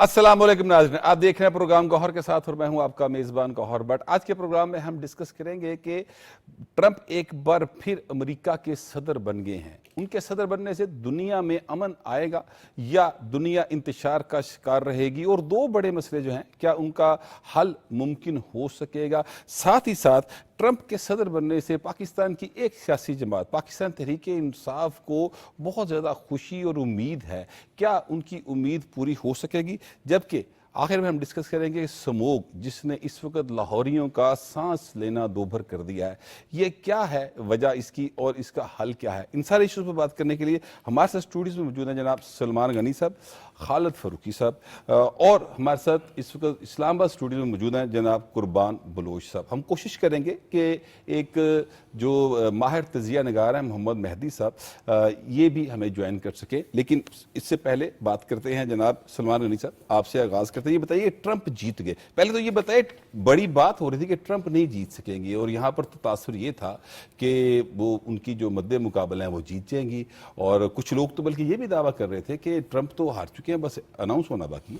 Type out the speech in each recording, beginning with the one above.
السلام علیکم ناظرین، آپ دیکھ رہے ہیں پروگرام گوہر کے ساتھ اور میں ہوں آپ کا میزبان گوہر بٹ۔ آج کے پروگرام میں ہم ڈسکس کریں گے کہ ٹرمپ ایک بار پھر امریکہ کے صدر بن گئے ہیں۔ ان کے صدر بننے سے دنیا میں امن آئے گا یا دنیا انتشار کا شکار رہے گی، اور دو بڑے مسئلے جو ہیں کیا ان کا حل ممکن ہو سکے گا؟ ساتھ ہی ساتھ ٹرمپ کے صدر بننے سے پاکستان کی ایک سیاسی جماعت پاکستان تحریک انصاف کو بہت زیادہ خوشی اور امید ہے، کیا ان کی امید پوری ہو سکے گی؟ جبکہ آخر میں ہم ڈسکس کریں گے سموگ جس نے اس وقت لاہوریوں کا سانس لینا دوبھر کر دیا ہے، یہ کیا ہے وجہ اس کی اور اس کا حل کیا ہے؟ ان سارے ایشوز پر بات کرنے کے لیے ہمارے ساتھ اسٹوڈیوز میں موجود ہیں جناب سلمان غنی صاحب، خالد فاروقی صاحب، اور ہمارے ساتھ اس وقت اسلام آباد اسٹوڈیو میں موجود ہیں جناب قربان بلوچ صاحب۔ ہم کوشش کریں گے کہ ایک جو ماہر تجزیہ نگار ہیں محمد مہدی صاحب یہ بھی ہمیں جوائن کر سکیں، لیکن اس سے پہلے بات کرتے ہیں جناب سلمان غنی صاحب، آپ سے آغاز کرتے ہیں۔ یہ بتائیے ٹرمپ جیت گئے، پہلے تو یہ بتائیے بڑی بات ہو رہی تھی کہ ٹرمپ نہیں جیت سکیں گے، اور یہاں پر تو تاثر یہ تھا کہ وہ ان کی جو مد مقابلہ ہیں وہ جیت جائیں گی، اور کچھ لوگ تو بلکہ یہ بھی دعویٰ کر رہے تھے کہ ٹرمپ تو ہار چکے ہیں، بس اناؤنس ہونا باقی ہے۔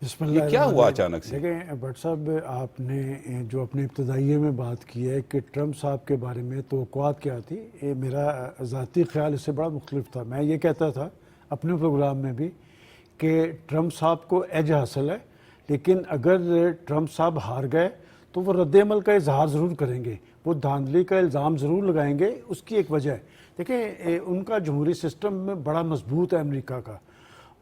بسم اللہ یہ کیا ہوا اچانک سے؟ دیکھیں بٹ صاحب، آپ نے جو اپنے ابتدائیے میں بات کی ہے کہ ٹرمپ صاحب کے بارے میں توقعات کیا تھی، یہ میرا ذاتی خیال اس سے بڑا مختلف تھا۔ میں یہ کہتا تھا اپنے پروگرام میں بھی کہ ٹرمپ صاحب کو ایج حاصل ہے، لیکن اگر ٹرمپ صاحب ہار گئے تو وہ رد عمل کا اظہار ضرور کریں گے، وہ دھاندلی کا الزام ضرور لگائیں گے۔ اس کی ایک وجہ ہے، دیکھیں ان کا جمہوری سسٹم بڑا مضبوط ہے امریکہ کا،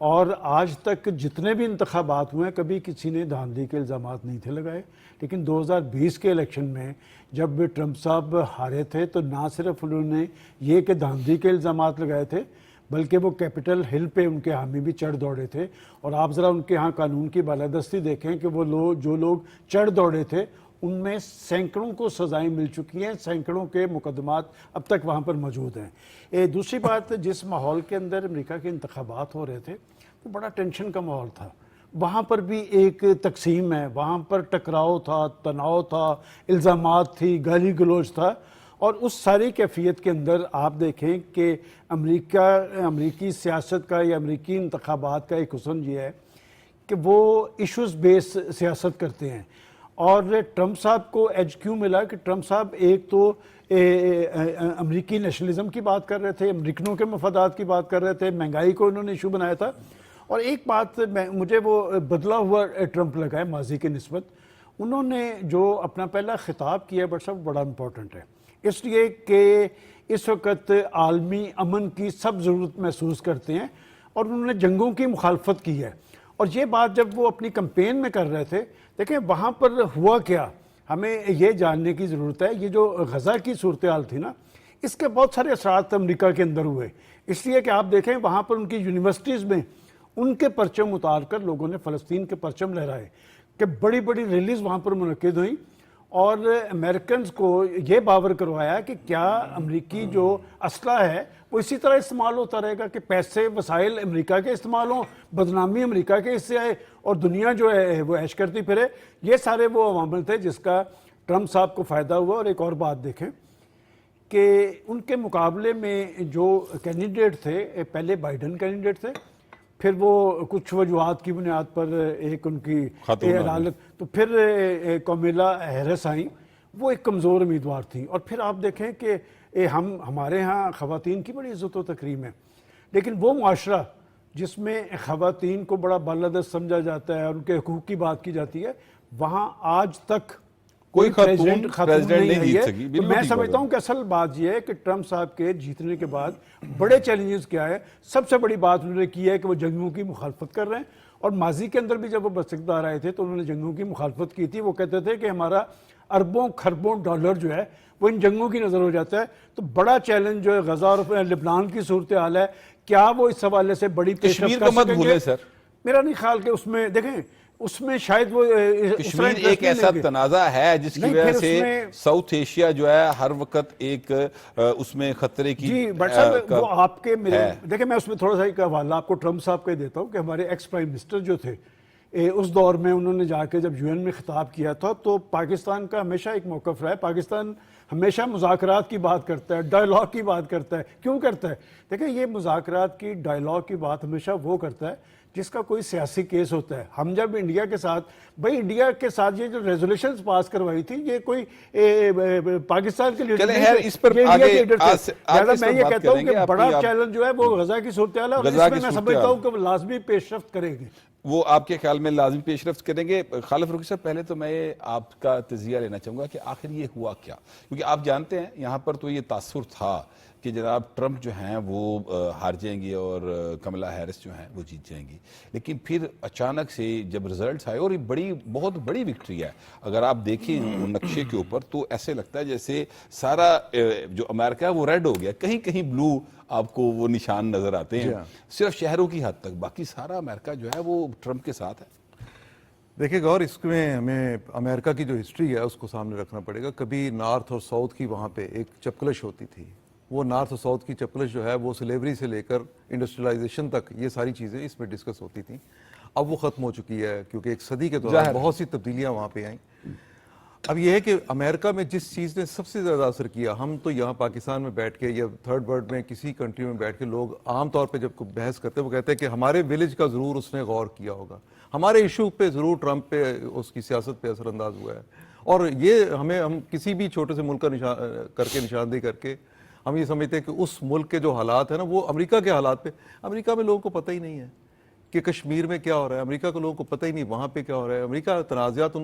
اور آج تک جتنے بھی انتخابات ہوئے ہیں کبھی کسی نے دھاندلی کے الزامات نہیں تھے لگائے، لیکن 2020 کے الیکشن میں جب ٹرمپ صاحب ہارے تھے تو نہ صرف انہوں نے یہ کہ دھاندلی کے الزامات لگائے تھے، بلکہ وہ کیپٹل ہل پہ ان کے حامی بھی چڑھ دوڑے تھے۔ اور آپ ذرا ان کے ہاں قانون کی بالادستی دیکھیں کہ وہ جو لوگ چڑھ دوڑے تھے ان میں سینکڑوں کو سزائیں مل چکی ہیں، سینکڑوں کے مقدمات اب تک وہاں پر موجود ہیں۔ دوسری بات، جس ماحول کے اندر امریکہ کے انتخابات ہو رہے تھے وہ بڑا ٹینشن کا ماحول تھا، وہاں پر بھی ایک تقسیم ہے، وہاں پر ٹکراؤ تھا، تناؤ تھا، الزامات تھی، گالی گلوچ تھا، اور اس ساری کیفیت کے اندر آپ دیکھیں کہ امریکی سیاست کا یا امریکی انتخابات کا ایک حسن یہ ہے کہ وہ ایشوز بیس سیاست کرتے ہیں۔ اور ٹرمپ صاحب کو ایج کیوں ملا کہ ٹرمپ صاحب ایک تو امریکی نیشنلزم کی بات کر رہے تھے، امریکنوں کے مفادات کی بات کر رہے تھے، مہنگائی کو انہوں نے ایشو بنایا تھا، اور ایک بات مجھے وہ بدلا ہوا ٹرمپ لگا ہے ماضی کے نسبت، انہوں نے جو اپنا پہلا خطاب کیا ہے بٹ صاحب بڑا امپورٹنٹ ہے، اس لیے کہ اس وقت عالمی امن کی سب ضرورت محسوس کرتے ہیں، اور انہوں نے جنگوں کی مخالفت کی ہے۔ اور یہ بات جب وہ اپنی کمپین میں کر رہے تھے، دیکھیں وہاں پر ہوا کیا، ہمیں یہ جاننے کی ضرورت ہے۔ یہ جو غزہ کی صورتحال تھی نا، اس کے بہت سارے اثرات امریکہ کے اندر ہوئے، اس لیے کہ آپ دیکھیں وہاں پر ان کی یونیورسٹیز میں ان کے پرچم اتار کر لوگوں نے فلسطین کے پرچم لہرائے، کہ بڑی بڑی ریلیز وہاں پر منعقد ہوئیں، اور امریکنز کو یہ باور کروایا کہ کیا امریکی جو اسلحہ ہے وہ اسی طرح استعمال ہوتا رہے گا کہ پیسے وسائل امریکہ کے استعمال ہوں، بدنامی امریکہ کے حصے آئے، اور دنیا جو ہے وہ عیش کرتی پھرے۔ یہ سارے وہ عوامل تھے جس کا ٹرمپ صاحب کو فائدہ ہوا۔ اور ایک اور بات دیکھیں کہ ان کے مقابلے میں جو کینڈیڈیٹ تھے، پہلے بائیڈن کینڈیڈیٹ تھے، پھر وہ کچھ وجوہات کی بنیاد پر ایک ان کی عدالت، تو پھر کمیلا ہیرس آئیں، وہ ایک کمزور امیدوار تھیں۔ اور پھر آپ دیکھیں کہ ہمارے ہاں خواتین کی بڑی عزت و تکریم ہے، لیکن وہ معاشرہ جس میں خواتین کو بڑا بالادست سمجھا جاتا ہے، ان کے حقوق کی بات کی جاتی ہے، وہاں آج تک کوئی خاتون نہیں آئی ہے۔ تو میں سمجھتا ہوں کہ اصل بات یہ ہے کہ ٹرمپ صاحب کے جیتنے کے بعد بڑے چیلنجز کیا ہے۔ سب سے بڑی بات انہوں نے کی ہے کہ وہ جنگوں کی مخالفت کر رہے ہیں، اور ماضی کے اندر بھی جب وہ بستقدار آئے تھے تو انہوں نے جنگوں کی مخالفت کی تھی۔ وہ کہتے تھے کہ ہمارا اربوں خربوں ڈالر جو ہے وہ ان جنگوں کی نظر ہو جاتا ہے۔ تو بڑا چیلنج جو ہے غزہ اور لبنان کی صورتحال ہے، کیا وہ اس حوالے سے بڑی پیش رفت کر سکیں گے؟ میرا نہیں خیال کہ اس میں دیکھیں، اس میں شاید وہ کشمیر ایک ایسا تنازع ہے جس کی وجہ سے ساؤتھ ایشیا جو ہے ہر وقت ایک اس میں خطرے کی۔ جی بٹ صاحب، وہ آپ کے میرے دیکھیں، میں اس میں تھوڑا سا ایک حوالہ آپ کو ٹرمپ صاحب کا دیتا ہوں کہ ہمارے ایکس پرائم منسٹر جو تھے اس دور میں، انہوں نے جا کے جب یو این میں خطاب کیا تھا تو پاکستان کا ہمیشہ ایک موقف رہا ہے، پاکستان ہمیشہ مذاکرات کی بات کرتا ہے، ڈائلاگ کی بات کرتا ہے۔ کیوں کرتا ہے؟ دیکھیں یہ مذاکرات کی ڈائلاگ کی بات ہمیشہ وہ کرتا ہے جس کا کوئی سیاسی کیس ہوتا ہے. ہم جب انڈیا کے ساتھ انڈیا کے ساتھ یہ جو ریزولوشنز پاس کروائی تھی یہ کوئی پاکستان کے لیڈر نہیں تھے, اس پر یہ انڈیا آگے کے لیڈر تھے. لہٰذا میں یہ بات کہتا ہوں کریں گے. کہ بڑا چیلنج جو ہے وہ غزہ کی صورتحال ہے, اور اس میں میں سمجھتا ہوں کہ لازمی پیش رفت کریں گے. وہ آپ کے خیال میں لازمی پیش رفت کریں گے. خالد فاروقی صاحب, پہلے تو میں آپ کا تجزیہ لینا چاہوں گا کہ آخر یہ ہوا کیا, کیونکہ آپ جانتے ہیں یہاں پر تو یہ تاثر تھا کہ جناب ٹرمپ جو ہیں وہ ہار جائیں گے اور کملا ہیرس جو ہیں وہ جیت جائیں گی. لیکن پھر اچانک سے جب رزلٹس آئے, اور یہ بہت بڑی وکٹری ہے, اگر آپ دیکھیں نقشے کے اوپر تو ایسے لگتا ہے جیسے سارا جو امریکہ ہے وہ ریڈ ہو گیا, کہیں کہیں بلو آپ کو وہ نشان نظر آتے ہیں, صرف شہروں کی حد تک, باقی سارا امریکہ جو ہے وہ ٹرمپ کے ساتھ ہے. دیکھیں گور, اس میں ہمیں امریکہ کی جو ہسٹری ہے اس کو سامنے رکھنا پڑے گا. کبھی نارتھ اور ساؤتھ کی وہاں پہ ایک چپکلش ہوتی تھی. وہ نارتھ اور ساؤتھ کی چپکلش جو ہے وہ سلیوری سے لے کر انڈسٹریلائزیشن تک یہ ساری چیزیں اس میں ڈسکس ہوتی تھیں. اب وہ ختم ہو چکی ہے کیونکہ ایک صدی کے دوران بہت سی تبدیلیاں وہاں پہ آئیں. اب یہ ہے کہ امریکہ میں جس چیز نے سب سے زیادہ اثر کیا, ہم تو یہاں پاکستان میں بیٹھ کے یا تھرڈ ورلڈ میں کسی کنٹری میں بیٹھ کے لوگ عام طور پہ جب بحث کرتے ہیں وہ کہتے ہیں کہ ہمارے ولیج کا ضرور اس نے غور کیا ہوگا, ہمارے ایشو پہ ضرور ٹرمپ پہ اس کی سیاست پہ اثر انداز ہوا ہے. اور یہ ہم کسی بھی چھوٹے سے ملک کا نشاندہی کر کے ہم یہ سمجھتے ہیں کہ اس ملک کے جو حالات ہیں نا وہ امریکہ کے حالات پہ, امریکہ میں لوگوں کو پتہ ہی نہیں ہے کہ کشمیر میں کیا ہو رہا ہے, امریکہ کے لوگوں کو پتہ ہی نہیں وہاں پہ کیا ہو رہا ہے. امریکہ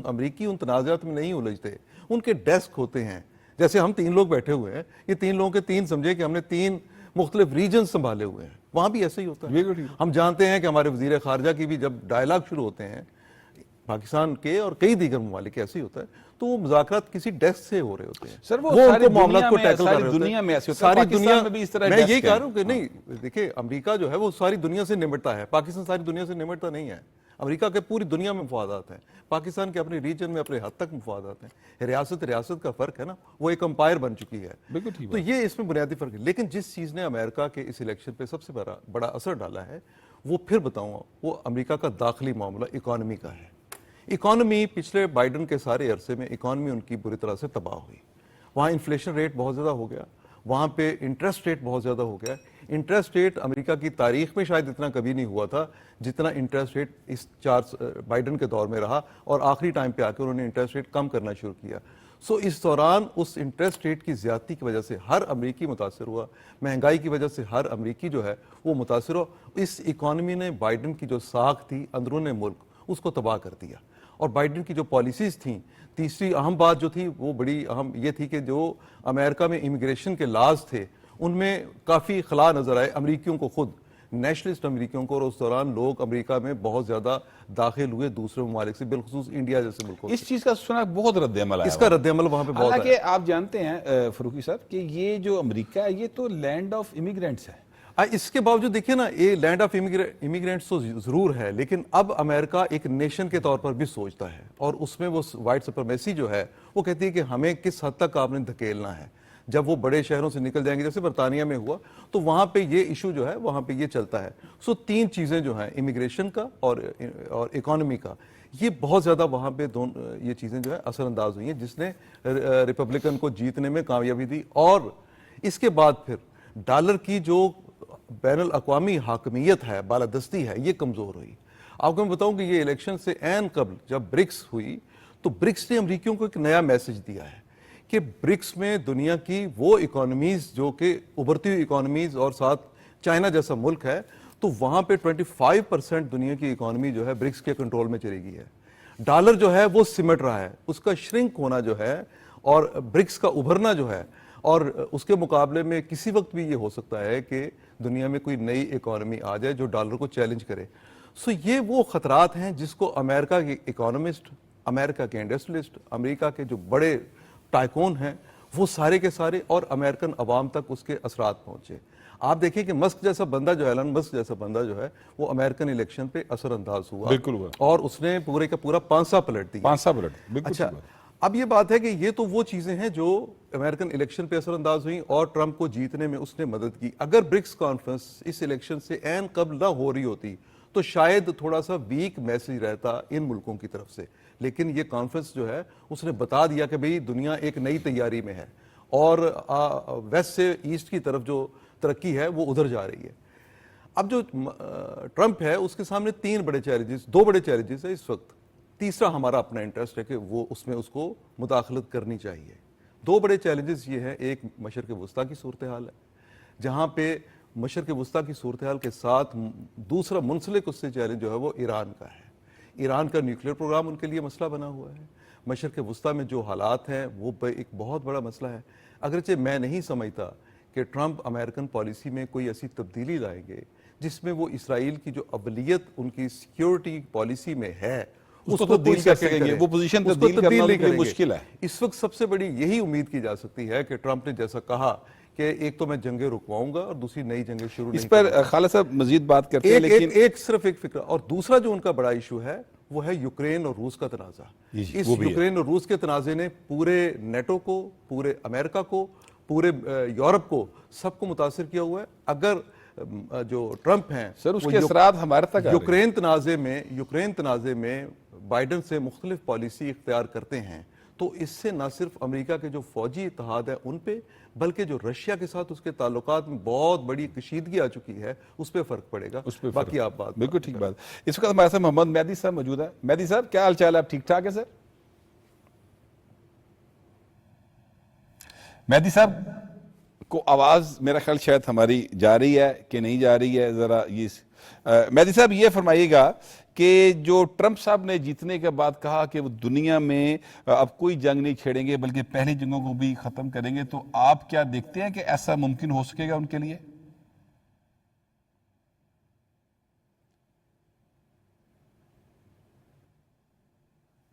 امریکی ان تنازعات میں نہیں الجھتے, ان کے ڈیسک ہوتے ہیں. جیسے ہم 3 لوگ بیٹھے ہوئے ہیں, یہ 3 لوگوں کے 3 سمجھے کہ ہم نے 3 مختلف ریجن سنبھالے ہوئے ہیں, وہاں بھی ایسے ہی ہوتا ہے. ہم جانتے ہیں کہ ہمارے وزیر خارجہ کی بھی جب ڈائلاگ شروع ہوتے ہیں پاکستان کے اور کئی دیگر ممالک ایسے ہی ہوتا ہے, تو وہ مذاکرات کسی ڈیسک سے ہو رہے ہوتے ہیں. سر وہ ساری معاملات کو ٹیکل کر رہے ہوتے ہیں. دنیا میں ایسے ہوتا ہے, ساری دنیا میں بھی اس طرح میں یہی کہہ رہا ہوں کہ نہیں, دیکھیں امریکہ جو ہے وہ ساری دنیا سے نمٹتا ہے, پاکستان ساری دنیا سے نمٹتا نہیں ہے. امریکہ کے پوری دنیا میں مفادات ہیں, پاکستان کے اپنے ریجن میں اپنے حد تک مفادات ہیں. ریاست کا فرق ہے نا, وہ ایک امپائر بن چکی ہے, تو یہ اس میں بنیادی فرق ہے. لیکن جس چیز نے امریکہ کے اس الیکشن پہ سب سے بڑا اثر ڈالا ہے وہ پھر بتاؤں, وہ امریکہ کا داخلی معاملہ اکانومی کا ہے. اکانومی پچھلے بائیڈن کے سارے عرصے میں اکانومی ان کی بری طرح سے تباہ ہوئی. وہاں انفلیشن ریٹ بہت زیادہ ہو گیا, وہاں پہ انٹرسٹ ریٹ بہت زیادہ ہو گیا. انٹرسٹ ریٹ امریکہ کی تاریخ میں شاید اتنا کبھی نہیں ہوا تھا جتنا انٹرسٹ ریٹ اس بائیڈن کے دور میں رہا, اور آخری ٹائم پہ آ کے انہوں نے انٹرسٹ ریٹ کم کرنا شروع کیا. اس دوران اس انٹرسٹ ریٹ کی زیادتی کی وجہ سے ہر امریکی متاثر ہوا, مہنگائی کی وجہ سے ہر امریکی جو ہے وہ متاثر ہوا. اس اکانومی نے بائیڈن کی جو ساکھ تھی اندرون ملک اس کو تباہ کر دیا. اور بائیڈن کی جو پالیسیز تھیں, تیسری اہم بات جو تھی وہ بڑی اہم یہ تھی کہ جو امریکہ میں امیگریشن کے لاز تھے ان میں کافی خلا نظر آئے امریکیوں کو, خود نیشنلسٹ امریکیوں کو, اور اس دوران لوگ امریکہ میں بہت زیادہ داخل ہوئے دوسرے ممالک سے, بالخصوص انڈیا جیسے ملکوں سے. اس چیز کا سنا بہت رد عمل ہے, اس کا رد عمل وہاں پہ بہت ہے. حالانکہ آپ جانتے ہیں فاروقی صاحب کہ یہ جو امریکہ ہے یہ تو لینڈ آف امیگرینٹس ہے. اس کے باوجود دیکھیں نا, یہ لینڈ آف امیگرینٹس تو ضرور ہے, لیکن اب امریکہ ایک نیشن کے طور پر بھی سوچتا ہے, اور اس میں وہ وائٹ سپرمیسی جو ہے وہ کہتی ہے کہ ہمیں کس حد تک آپ نے دھکیلنا ہے. جب وہ بڑے شہروں سے نکل جائیں گے جیسے برطانیہ میں ہوا, تو وہاں پہ یہ ایشو جو ہے وہاں پہ یہ چلتا ہے. 3 چیزیں جو ہیں, امیگریشن کا اور اکانومی کا, یہ بہت زیادہ وہاں پہ یہ چیزیں جو ہے اثر انداز ہوئی ہیں, جس نے ریپبلکن کو جیتنے میں کامیابی دی. اور اس کے بعد پھر ڈالر کی جو بین الاقوامی حاکمیت ہے, بالادستی ہے, یہ کمزور ہوئی. آپ کو میں بتاؤں کہ یہ الیکشن سے عین قبل جب برکس ہوئی تو برکس نے امریکیوں کو ایک نیا میسج دیا ہے کہ برکس میں دنیا کی وہ اکانومیز جو کہ ابھرتی ہوئی اکانومیز اور ساتھ چائنا جیسا ملک ہے, تو وہاں پہ 25% دنیا کی اکانومی جو ہے برکس کے کنٹرول میں چلی گئی ہے. ڈالر جو ہے وہ سمٹ رہا ہے, اس کا شرنک ہونا جو ہے اور برکس کا ابھرنا جو ہے, اور اس کے مقابلے میں کسی وقت بھی یہ ہو سکتا ہے کہ دنیا میں کوئی نئی اکانومی آ جائے جو ڈالر کو چیلنج کرے. یہ وہ خطرات ہیں جس کو امریکہ کے اکانومسٹ, امریکہ کے انڈسٹریلسٹ, امریکہ کے جو بڑے ٹائکون ہیں وہ سارے کے سارے, اور امریکن عوام تک اس کے اثرات پہنچے. آپ دیکھیں کہ مسک جیسا بندہ جو ہے, ایلن مسک جیسا بندہ جو ہے, وہ امریکن الیکشن پہ اثر انداز ہوا, بالکل ہوا, اور اس نے پورے کا پورا پانسا پلٹ دیا. اچھا, اب یہ بات ہے کہ یہ تو وہ چیزیں ہیں جو امریکن الیکشن پہ اثر انداز ہوئیں اور ٹرمپ کو جیتنے میں اس نے مدد کی. اگر برکس کانفرنس اس الیکشن سے عین قبل نہ ہو رہی ہوتی تو شاید تھوڑا سا ویک میسج رہتا ان ملکوں کی طرف سے, لیکن یہ کانفرنس جو ہے اس نے بتا دیا کہ بھئی دنیا ایک نئی تیاری میں ہے, اور ویسٹ سے ایسٹ کی طرف جو ترقی ہے وہ ادھر جا رہی ہے. اب جو ٹرمپ ہے اس کے سامنے دو بڑے چیلنجز ہیں اس وقت. تیسرا ہمارا اپنا انٹرسٹ ہے کہ وہ اس میں اس کو مداخلت کرنی چاہیے. دو بڑے چیلنجز یہ ہیں, ایک مشرق وسطیٰ کی صورتحال ہے جہاں پہ مشرق وسطیٰ کی صورتحال کے ساتھ دوسرا منسلک اس سے چیلنج جو ہے وہ ایران کا ہے. ایران کا نیوکلیئر پروگرام ان کے لیے مسئلہ بنا ہوا ہے. مشرق وسطیٰ میں جو حالات ہیں وہ ایک بہت بڑا مسئلہ ہے. اگرچہ میں نہیں سمجھتا کہ ٹرمپ امریکن پالیسی میں کوئی ایسی تبدیلی لائیں گے جس میں وہ اسرائیل کی جو اولویت ان کی سیکیورٹی پالیسی میں ہے اس کو تبدیل کر سکیں گے. وہ پوزیشن تبدیل کرنا ان کے لیے مشکل ہے. اس وقت سب سے بڑی یہی امید کی جا سکتی ہے کہ ٹرمپ نے جیسا کہا کہ ایک تو میں جنگیں رکواؤں گا اور دوسری نئی جنگیں شروع نہیں. اس پر خالد صاحب مزید بات کرتے ہیں, لیکن صرف ایک فکر. اور دوسرا جو ان کا بڑا ایشو ہے وہ ہے یوکرین اور روس کا تنازع. اس یوکرین اور روس کے تنازع نے پورے نیٹو کو, پورے امریکہ کو, پورے یورپ کو, سب کو متاثر کیا ہوا ہے. اگر جو ٹرمپ ہیں سر اس کے اثرات ہمارے تک یوکرین تنازع میں بائیڈن سے مختلف پالیسی اختیار کرتے ہیں تو اس سے نہ صرف امریکہ کے جو فوجی اتحاد ہے ان پہ بلکہ جو رشیا کے ساتھ اس کے تعلقات میں بہت بڑی کشیدگی آ چکی ہے اس پہ فرق پڑے گا. اس پہ باقی آپ بات بالکل ٹھیک بات. اس وقت ہمارے ساتھ محمد مہدی صاحب موجود ہے. مہدی صاحب کیا حال چال ہے, آپ ٹھیک ٹھاک ہے سر؟ مہدی صاحب کو آواز میرا خیال شاید ہماری جا رہی ہے کہ نہیں جا رہی ہے, ذرا یہ مہدی صاحب یہ فرمائیے گا کہ جو ٹرمپ صاحب نے جیتنے کے بعد کہا کہ وہ دنیا میں اب کوئی جنگ نہیں چھیڑیں گے بلکہ پہلی جنگوں کو بھی ختم کریں گے, تو آپ کیا دیکھتے ہیں کہ ایسا ممکن ہو سکے گا ان کے لیے؟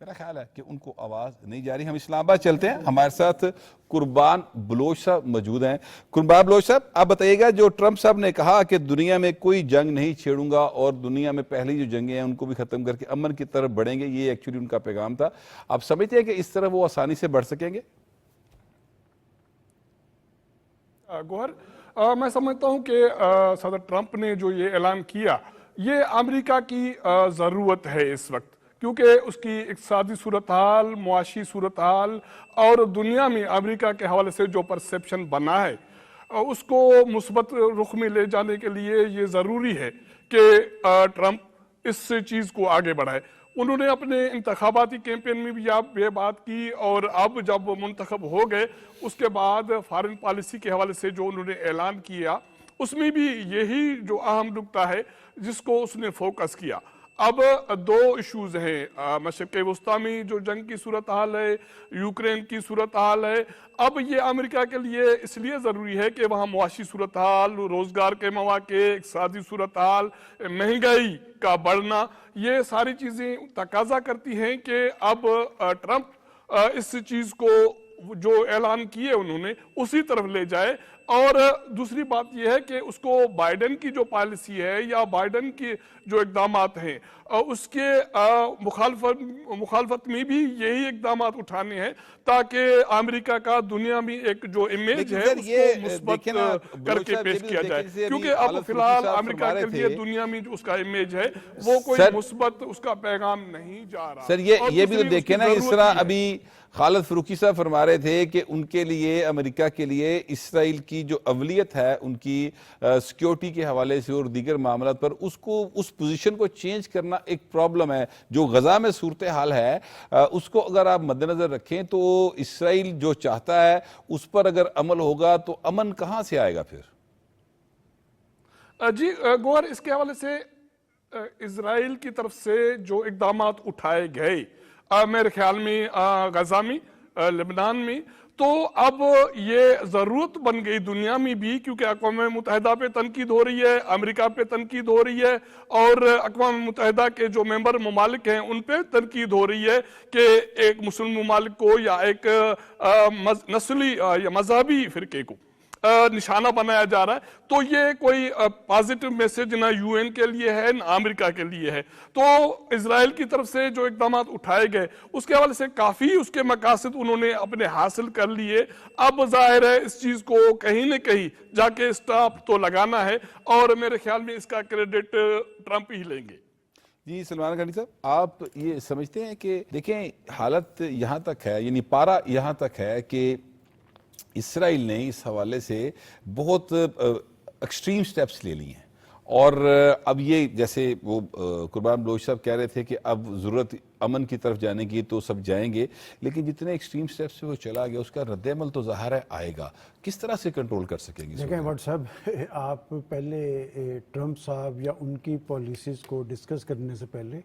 میرا خیال ہے کہ ان کو آواز نہیں جا رہی. ہم اسلام آباد چلتے ہیں, ہمارے ساتھ قربان بلوچ صاحب موجود ہیں. قربان بلوچ صاحب آپ بتائیے گا, جو ٹرمپ صاحب نے کہا کہ دنیا میں کوئی جنگ نہیں چھیڑوں گا اور دنیا میں پہلی جو جنگیں ہیں ان کو بھی ختم کر کے امن کی طرف بڑھیں گے, یہ ایکچولی ان کا پیغام تھا. آپ سمجھتے ہیں کہ اس طرح وہ آسانی سے بڑھ سکیں گے؟ گوہر, میں سمجھتا ہوں کہ صدر ٹرمپ نے جو یہ اعلان کیا یہ امریکہ کی ضرورت ہے اس وقت, کیونکہ اس کی اقتصادی صورتحال, معاشی صورتحال اور دنیا میں امریکہ کے حوالے سے جو پرسیپشن بنا ہے اس کو مثبت رخ میں لے جانے کے لیے یہ ضروری ہے کہ ٹرمپ اس چیز کو آگے بڑھائے. انہوں نے اپنے انتخاباتی کیمپین میں بھی یہ بات کی اور اب جب منتخب ہو گئے اس کے بعد فارن پالیسی کے حوالے سے جو انہوں نے اعلان کیا اس میں بھی یہی جو اہم نکتہ ہے جس کو اس نے فوکس کیا. اب دو ایشوز ہیں, مشرق وسطیٰ میں جو جنگ کی صورتحال ہے, یوکرین کی صورتحال ہے. اب یہ امریکہ کے لیے اس لیے ضروری ہے کہ وہاں معاشی صورتحال, روزگار کے مواقع, اقتصادی صورتحال, مہنگائی کا بڑھنا, یہ ساری چیزیں تقاضا کرتی ہیں کہ اب ٹرمپ اس چیز کو جو اعلان کیے انہوں نے اسی طرف لے جائے. اور دوسری بات یہ ہے کہ اس کو بائیڈن کی جو پالیسی ہے یا بائیڈن کی جو اقدامات ہیں اس کے مخالفت میں بھی یہی اقدامات اٹھانے ہیں تاکہ امریکہ کا دنیا میں ایک جو امیج ہے اس کو مثبت کر کے پیش کیا جائے, کیونکہ اب فی الحال امریکہ کے لیے دنیا میں جو اس کا امیج ہے وہ کوئی مثبت اس کا پیغام نہیں جا رہا. سر یہ بھی تو دیکھیں نا, اس طرح ابھی خالد فروخی صاحب فرما رہے تھے کہ ان کے لیے, امریکہ کے لیے اسرائیل کی جو اولیت ہے ان کی سیکیورٹی کے حوالے سے اور دیگر معاملات پر, اس پوزیشن کو چینج کرنا ایک پرابلم ہے. جو غزہ میں صورتحال ہے اس کو اگر آپ مد نظر رکھیں تو اسرائیل جو چاہتا ہے اس پر اگر عمل ہوگا تو امن کہاں سے آئے گا پھر؟ جی گوہر, اس کے حوالے سے اسرائیل کی طرف سے جو اقدامات اٹھائے گئے میرے خیال میں غزہ میں, لبنان میں, تو اب یہ ضرورت بن گئی دنیا میں بھی, کیونکہ اقوام متحدہ پہ تنقید ہو رہی ہے, امریکہ پہ تنقید ہو رہی ہے اور اقوام متحدہ کے جو ممبر ممالک ہیں ان پہ تنقید ہو رہی ہے کہ ایک مسلم ممالک کو یا ایک نسلی یا مذہبی فرقے کو نشانہ بنایا جا رہا ہے. تو یہ کوئی پازیٹیو میسج نہ یو این کے لیے ہے نہ امریکہ کے لیے ہے. تو اسرائیل کی طرف سے جو اقدامات اٹھائے گئے اس کے حوالے سے کافی اس کے مقاصد انہوں نے اپنے حاصل کر لیے. اب ظاہر ہے اس چیز کو کہیں نہ کہیں جا کے اسٹاپ تو لگانا ہے اور میرے خیال میں اس کا کریڈٹ ٹرمپ ہی لیں گے. جی سلمان غنی صاحب, آپ یہ سمجھتے ہیں کہ دیکھیں حالت یہاں تک ہے, یعنی پارا یہاں تک ہے کہ اسرائیل نے اس حوالے سے بہت ایکسٹریم سٹیپس لے لی ہیں اور اب یہ جیسے وہ قربان بلوچ صاحب کہہ رہے تھے کہ اب ضرورت امن کی طرف جانے کی تو سب جائیں گے، لیکن جتنے ایکسٹریم سٹیپ سے وہ چلا گیا اس کا رد عمل تو ظاہر ہے آئے گا، کس طرح سے کنٹرول کر سکیں گے؟ دیکھیں وٹ صاحب، آپ پہلے ٹرمپ صاحب یا ان کی پالیسیز کو ڈسکس کرنے سے پہلے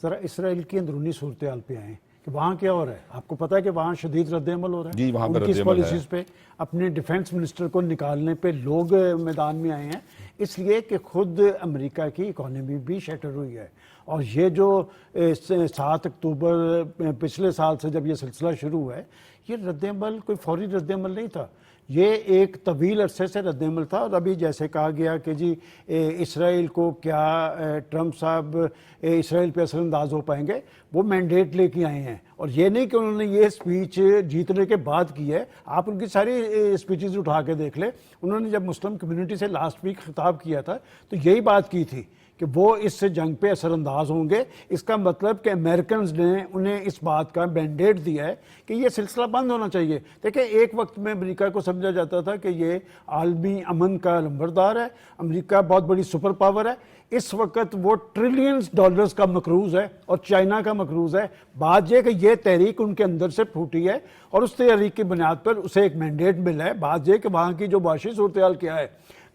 ذرا اسرائیل کی اندرونی صورتحال پہ آئیں کہ وہاں کیا ہو رہا ہے. آپ کو پتا ہے کہ وہاں شدید رد عمل ہو رہا ہے جی، وہاں پہ ان کی رد اس عمل ہے. پالیسیز پہ. اپنے ڈیفنس منسٹر کو نکالنے پہ لوگ میدان میں آئے ہیں، اس لیے کہ خود امریکہ کی اکانومی بھی شیٹر ہوئی ہے. اور یہ جو 7 اکتوبر پچھلے سال سے جب یہ سلسلہ شروع ہوا ہے، یہ رد عمل کوئی فوری رد عمل نہیں تھا، یہ ایک طویل عرصے سے رد عمل تھا. اور ابھی جیسے کہا گیا کہ جی اسرائیل کو کیا ٹرمپ صاحب اسرائیل پہ اثر انداز ہو پائیں گے، وہ مینڈیٹ لے کے آئے ہیں. اور یہ نہیں کہ انہوں نے یہ اسپیچ جیتنے کے بعد کی ہے، آپ ان کی ساری اسپیچز اٹھا کے دیکھ لیں. انہوں نے جب مسلم کمیونٹی سے لاسٹ ویک خطاب کیا تھا تو یہی بات کی تھی کہ وہ اس جنگ پہ اثر انداز ہوں گے. اس کا مطلب کہ امریکنز نے انہیں اس بات کا مینڈیٹ دیا ہے کہ یہ سلسلہ بند ہونا چاہیے. دیکھیں ایک وقت میں امریکہ کو سمجھا جاتا تھا کہ یہ عالمی امن کا لمبردار ہے، امریکہ بہت بڑی سپر پاور ہے. اس وقت وہ ٹریلینز ڈالرز کا مقروض ہے اور چائنا کا مقروض ہے. بات یہ کہ یہ تحریک ان کے اندر سے پھوٹی ہے اور اس تحریک کی بنیاد پر اسے ایک مینڈیٹ ملا ہے. بات یہ کہ وہاں کی جو معاشی صورتحال کیا ہے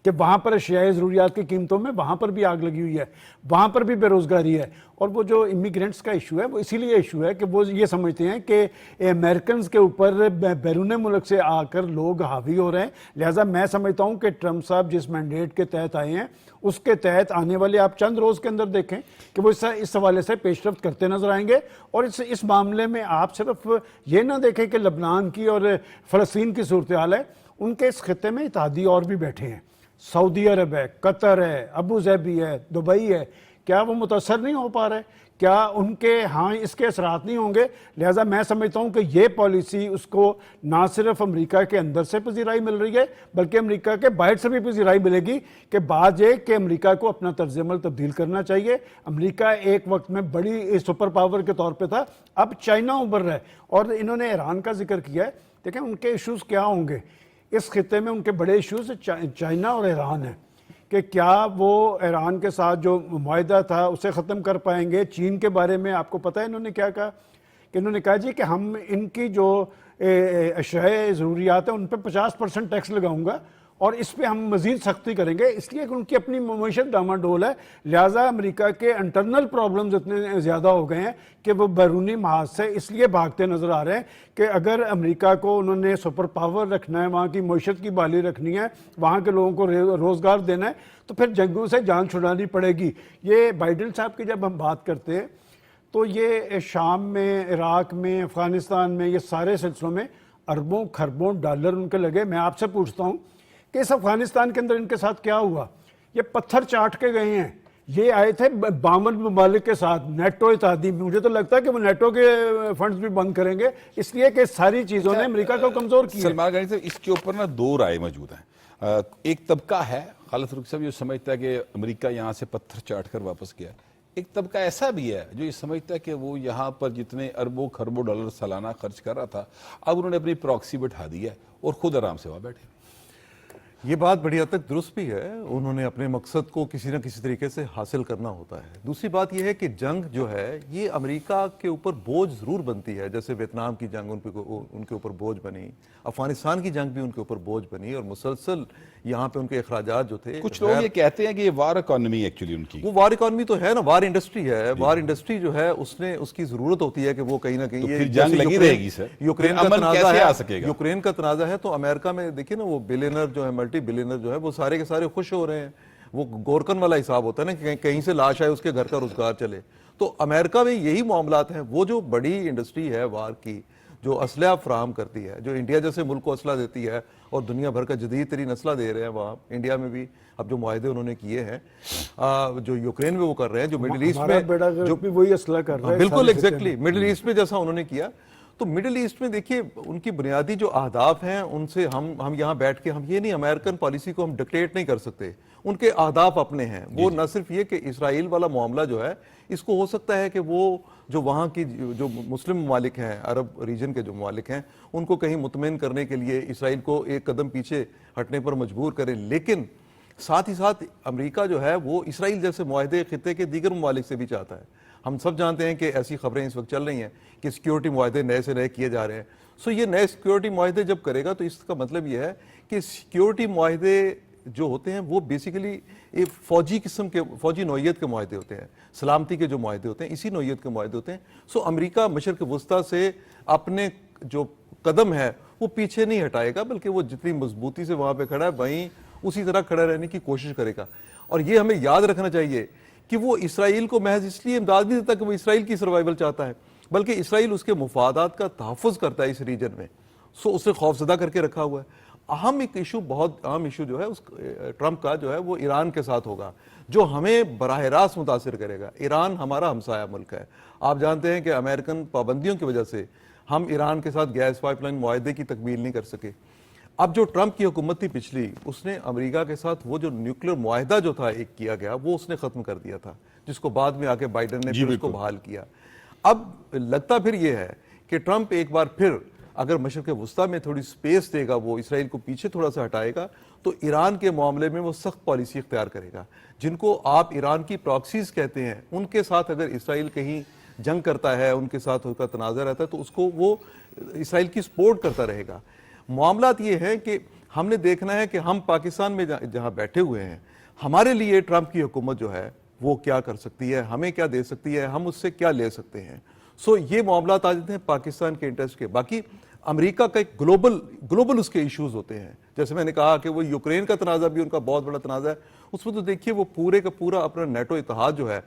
کہ وہاں پر اشیاء ضروریات کی قیمتوں میں وہاں پر بھی آگ لگی ہوئی ہے، وہاں پر بھی بے روزگاری ہے. اور وہ جو امیگرینٹس کا ایشو ہے وہ اسی لیے ایشو ہے کہ وہ یہ سمجھتے ہیں کہ امریکنز کے اوپر بیرون ملک سے آ کر لوگ حاوی ہو رہے ہیں. لہٰذا میں سمجھتا ہوں کہ ٹرمپ صاحب جس مینڈیٹ کے تحت آئے ہیں اس کے تحت آنے والے آپ چند روز کے اندر دیکھیں کہ وہ اس حوالے سے پیش رفت کرتے نظر آئیں گے. اور اس معاملے میں آپ صرف یہ نہ دیکھیں کہ لبنان کی اور فلسطین کی صورتحال ہے، ان کے اس خطے میں اتحادی اور بھی بیٹھے ہیں. سعودی عرب ہے، قطر ہے، ابو ظہبی ہے، دبئی ہے. کیا وہ متاثر نہیں ہو پا رہے؟ کیا ان کے ہاں اس کے اثرات نہیں ہوں گے؟ لہٰذا میں سمجھتا ہوں کہ یہ پالیسی اس کو نہ صرف امریکہ کے اندر سے پذیرائی مل رہی ہے بلکہ امریکہ کے باہر سے بھی پذیرائی ملے گی. کہ بات یہ کہ امریکہ کو اپنا طرز عمل تبدیل کرنا چاہیے. امریکہ ایک وقت میں بڑی سپر پاور کے طور پہ تھا، اب چائنا ابھر رہا ہے. اور انہوں نے ایران کا ذکر کیا ہے. دیکھیں ان کے ایشوز کیا ہوں گے اس خطے میں. ان کے بڑے ایشوز چائنا اور ایران ہیں کہ کیا وہ ایران کے ساتھ جو معاہدہ تھا اسے ختم کر پائیں گے. چین کے بارے میں آپ کو پتہ ہے انہوں نے کیا کہا کہ انہوں نے کہا جی کہ ہم ان کی جو اشیاء ضروریات ہیں ان پہ 50% ٹیکس لگاؤں گا اور اس پہ ہم مزید سختی کریں گے. اس لیے کہ ان کی اپنی معیشت ڈاماڈول ہے. لہٰذا امریکہ کے انٹرنل پرابلمز اتنے زیادہ ہو گئے ہیں کہ وہ بیرونی محاذ سے اس لیے بھاگتے نظر آ رہے ہیں کہ اگر امریکہ کو انہوں نے سپر پاور رکھنا ہے، وہاں کی معیشت کی بحالی رکھنی ہے، وہاں کے لوگوں کو روزگار دینا ہے تو پھر جنگوں سے جان چھڑانی پڑے گی. یہ بائیڈن صاحب کی جب ہم بات کرتے ہیں تو یہ شام میں، عراق میں، افغانستان میں، یہ سارے سلسلوں میں اربوں کھربوں ڈالر ان کے لگے. میں آپ سے پوچھتا ہوں کہ اس افغانستان کے اندر ان کے ساتھ کیا ہوا؟ یہ پتھر چاٹ کے گئے ہیں. یہ آئے تھے 52 ممالک کے ساتھ نیٹو اتحادی. مجھے تو لگتا ہے کہ وہ نیٹو کے فنڈز بھی بند کریں گے اس لیے کہ ساری چیزوں نے امریکہ کو کمزور کیا. سلمان غنی صاحب، اس کے اوپر نا دو رائے موجود ہیں. ایک طبقہ ہے خالد فاروق صاحب جو سمجھتا ہے کہ امریکہ یہاں سے پتھر چاٹ کر واپس گیا. ایک طبقہ ایسا بھی ہے جو یہ سمجھتا ہے کہ وہ یہاں پر جتنے اربوں کھربوں ڈالر سالانہ خرچ کر رہا تھا اب انہوں نے اپنی پراکسی بٹھا دی ہے اور خود آرام سے وہاں بیٹھے. یہ بات بڑی حد تک درست بھی ہے. انہوں نے اپنے مقصد کو کسی نہ کسی طریقے سے حاصل کرنا ہوتا ہے. دوسری بات یہ ہے کہ جنگ جو ہے یہ امریکہ کے اوپر بوجھ ضرور بنتی ہے. جیسے ویتنام کی جنگ ان کے اوپر بوجھ بنی، افغانستان کی جنگ بھی ان کے اوپر بوجھ بنی، اور مسلسل یہاں پہ ان کے اخراجات جو تھے. کچھ لوگ یہ کہتے ہیں کہ یہ وار اکانومی ایکچولی ان کی، وہ وار اکانومی تو ہے نا، وار انڈسٹری ہے. وار انڈسٹری جو ہے اس کی ضرورت ہوتی ہے کہ وہ کہیں نہ کہیں پھر جنگ لگی رہے گی سر. یوکرین کا امن تنازع کیسے آ ہے، سکے گا؟ یوکرین کا تنازع ہے تو امریکہ میں دیکھیے نا وہ بلینر جو ہے، ملٹی بلینر جو ہے، وہ سارے کے سارے خوش ہو رہے ہیں. وہ گورکن والا حساب ہوتا ہے نا کہ کہیں سے لاش آئے اس کے گھر کا روزگار چلے. تو امریکہ میں یہی معاملات ہیں. وہ جو بڑی انڈسٹری ہے وار کی، جو اسلحہ فراہم کرتی ہے، جو انڈیا جیسے ملک کو اسلحہ دیتی ہے اور دنیا بھر کا جدید ترین اسلحہ دے رہے ہیں وہاں انڈیا میں بھی. اب جو معاہدے انہوں نے کیے ہیں جو یوکرین میں وہ کر رہے ہیں، جو مڈل ایسٹ میں جو بھی وہی اسلحہ کر رہا ہے. بالکل ایگزیکٹلی مڈل ایسٹ میں جیسا انہوں نے کیا. تو مڈل ایسٹ میں دیکھیے ان کی بنیادی جو اہداف ہیں ان سے ہم یہاں بیٹھ کے ہم یہ نہیں، امریکن پالیسی کو ہم ڈکٹیٹ نہیں کر سکتے. ان کے اہداف اپنے ہیں. وہ نہ صرف یہ کہ اسرائیل والا معاملہ جو ہے اس کو ہو سکتا ہے کہ وہ جو وہاں کی جو مسلم ممالک ہیں، عرب ریجن کے جو ممالک ہیں، ان کو کہیں مطمئن کرنے کے لیے اسرائیل کو ایک قدم پیچھے ہٹنے پر مجبور کریں. لیکن ساتھ ہی ساتھ امریکہ جو ہے وہ اسرائیل جیسے معاہدے خطے کے دیگر ممالک سے بھی چاہتا ہے. ہم سب جانتے ہیں کہ ایسی خبریں اس وقت چل رہی ہیں کہ سیکیورٹی معاہدے نئے سے نئے کیے جا رہے ہیں. سو یہ نئے سیکیورٹی معاہدے جب کرے گا تو اس کا مطلب یہ ہے کہ سیکیورٹی معاہدے جو ہوتے ہیں وہ بیسیکلی ایک فوجی قسم کے فوجی نوعیت کے معاہدے ہوتے ہیں, سلامتی کے جو معاہدے ہوتے ہیں اسی نوعیت کے معاہدے ہوتے ہیں. سو امریکہ مشرق وسطیٰ سے اپنے جو قدم ہے وہ پیچھے نہیں ہٹائے گا, بلکہ وہ جتنی مضبوطی سے وہاں پہ کھڑا ہے وہیں اسی طرح کھڑا رہنے کی کوشش کرے گا. اور یہ ہمیں یاد رکھنا چاہیے کہ وہ اسرائیل کو محض اس لیے امداد نہیں دیتا کہ وہ اسرائیل کی سروائیول چاہتا ہے, بلکہ اسرائیل اس کے مفادات کا تحفظ کرتا ہے اس ریجن میں. سو اسے خوفزدہ کر کے رکھا ہوا ہے. اہم ایک ایشو, بہت اہم ایشو جو ہے اس ٹرمپ کا جو ہے وہ ایران کے ساتھ ہوگا, جو ہمیں براہ راست متاثر کرے گا. ایران ہمارا ہمسایہ ملک ہے. آپ جانتے ہیں کہ امریکن پابندیوں کی وجہ سے ہم ایران کے ساتھ گیس پائپ لائن معاہدے کی تکمیل نہیں کر سکے. اب جو ٹرمپ کی حکومت تھی پچھلی, اس نے امریکہ کے ساتھ وہ جو نیوکلیر معاہدہ جو تھا ایک کیا گیا وہ اس نے ختم کر دیا تھا, جس کو بعد میں آ کے بائیڈن نے پھر اس کو بحال کیا. اب لگتا پھر یہ ہے کہ ٹرمپ ایک بار پھر اگر مشرق وسطیٰ میں تھوڑی سپیس دے گا, وہ اسرائیل کو پیچھے تھوڑا سا ہٹائے گا, تو ایران کے معاملے میں وہ سخت پالیسی اختیار کرے گا. جن کو آپ ایران کی پراکسیز کہتے ہیں, ان کے ساتھ اگر اسرائیل کہیں جنگ کرتا ہے, ان کے ساتھ اس کا تنازع رہتا ہے, تو اس کو وہ اسرائیل کی سپورٹ کرتا رہے گا. معاملات یہ ہیں کہ ہم نے دیکھنا ہے کہ ہم پاکستان میں جہاں بیٹھے ہوئے ہیں, ہمارے لیے ٹرمپ کی حکومت جو ہے وہ کیا کر سکتی ہے, ہمیں کیا دے سکتی ہے, ہم اس سے کیا لے سکتے ہیں. سو یہ معاملات آ جاتے ہیں پاکستان کے انٹرسٹ کے. باقی امریکہ کا ایک گلوبل اس کے ایشوز ہوتے ہیں. جیسے میں نے کہا کہ وہ یوکرین کا تنازع بھی ان کا بہت بڑا تنازع ہے. اس میں تو دیکھیے وہ پورے کا پورا اپنا نیٹو اتحاد جو ہے,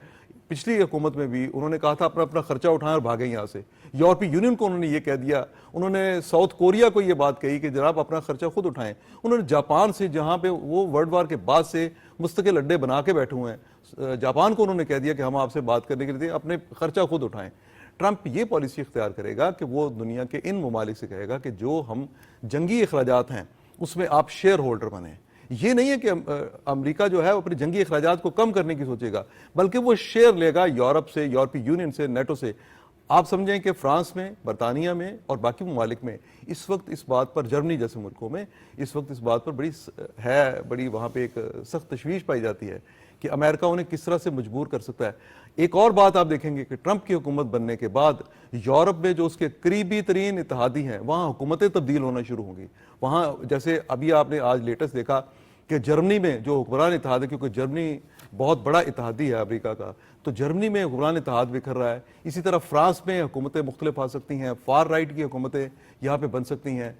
پچھلی حکومت میں بھی انہوں نے کہا تھا اپنا خرچہ اٹھائیں اور بھاگیں یہاں سے. یورپی یونین کو انہوں نے یہ کہہ دیا, انہوں نے ساؤتھ کوریا کو یہ بات کہی کہ جناب اپنا خرچہ خود اٹھائیں. انہوں نے جاپان سے, جہاں پہ وہ ورلڈ وار کے بعد سے مستقل اڈے بنا کے بیٹھے ہوئے ہیں, جاپان کو انہوں نے کہہ دیا کہ ہم آپ سے بات کرنے کے لیے اپنے خرچہ خود اٹھائیں. ٹرمپ یہ پالیسی اختیار کرے گا کہ وہ دنیا کے ان ممالک سے کہے گا کہ جو ہم جنگی اخراجات ہیں اس میں آپ شیئر ہولڈر بنیں. یہ نہیں ہے کہ امریکہ جو ہے وہ اپنے جنگی اخراجات کو کم کرنے کی سوچے گا, بلکہ وہ شیئر لے گا یورپ سے, یورپی یونین سے, نیٹو سے. آپ سمجھیں کہ فرانس میں, برطانیہ میں اور باقی ممالک میں اس وقت اس بات پر, جرمنی جیسے ملکوں میں اس وقت اس بات پر بڑی وہاں پہ ایک سخت تشویش پائی جاتی ہے کہ امریکہ انہیں کس طرح سے مجبور کر سکتا ہے. ایک اور بات آپ دیکھیں گے کہ ٹرمپ کی حکومت بننے کے بعد یورپ میں جو اس کے قریبی ترین اتحادی ہیں وہاں حکومتیں تبدیل ہونا شروع ہوں گی. وہاں جیسے ابھی آپ نے آج لیٹسٹ دیکھا کہ جرمنی میں جو حکمران اتحاد ہے, کیونکہ جرمنی بہت بڑا اتحادی ہے امریکہ کا, تو جرمنی میں حکمران اتحاد بکھر رہا ہے. اسی طرح فرانس میں حکومتیں مختلف آ سکتی ہیں, فار رائٹ کی حکومتیں یہاں پہ بن سکتی ہیں.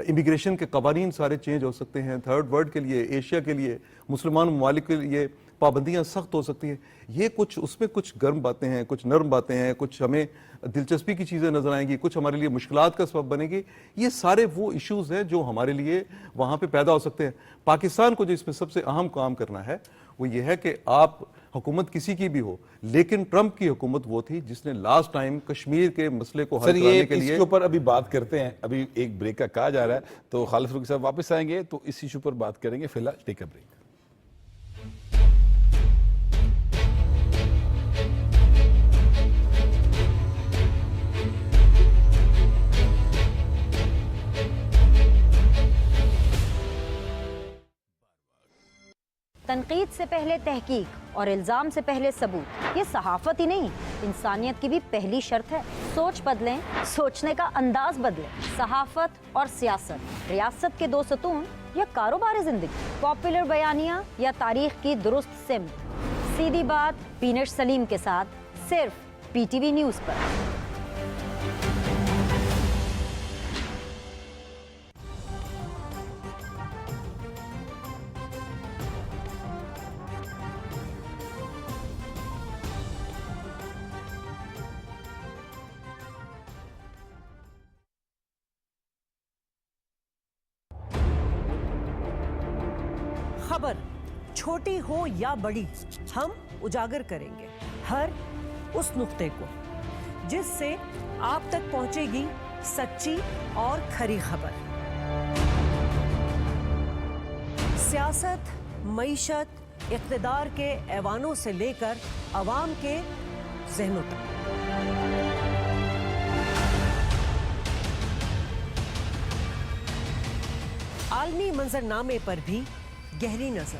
امیگریشن کے قوانین سارے چینج ہو سکتے ہیں. تھرڈ ورلڈ کے لیے, ایشیا کے لیے, مسلمان ممالک کے لیے پابندیاں سخت ہو سکتی ہیں. یہ کچھ اس میں کچھ گرم باتیں ہیں, کچھ نرم باتیں ہیں, کچھ ہمیں دلچسپی کی چیزیں نظر آئیں گی, کچھ ہمارے لیے مشکلات کا سبب بنے گی. یہ سارے وہ ایشوز ہیں جو ہمارے لیے وہاں پہ پیدا ہو سکتے ہیں. پاکستان کو جو اس میں سب سے اہم کام کرنا ہے وہ یہ ہے کہ آپ حکومت کسی کی بھی ہو, لیکن ٹرمپ کی حکومت وہ تھی جس نے لاسٹ ٹائم کشمیر کے مسئلے کو حل کرانے کے لیے. اس کے اوپر ابھی بات کرتے ہیں, ابھی ایک بریک کا کہا جا رہا ہے, تو خالد فاروقی صاحب واپس آئیں گے تو اس ایشو پر بات کریں گے. فی الحال ٹیک اے بریک. تنقید سے پہلے تحقیق اور الزام سے پہلے ثبوت, یہ صحافت ہی نہیں انسانیت کی بھی پہلی شرط ہے. سوچ بدلیں, سوچنے کا انداز بدلیں. صحافت اور سیاست, ریاست کے دو ستون یا کاروبار زندگی, پاپولر بیانیہ یا تاریخ کی درست سمت. سیدھی بات پینٹ سلیم کے ساتھ, صرف پی ٹی وی نیوز پر. خبر چھوٹی ہو یا بڑی, ہم اجاگر کریں گے ہر اس نقطے کو جس سے آپ تک پہنچے گی سچی اور کھری خبر. سیاست, معیشت, اقتدار کے ایوانوں سے لے کر عوام کے ذہنوں تک. عالمی منظرنامے پر بھی گہری نظر.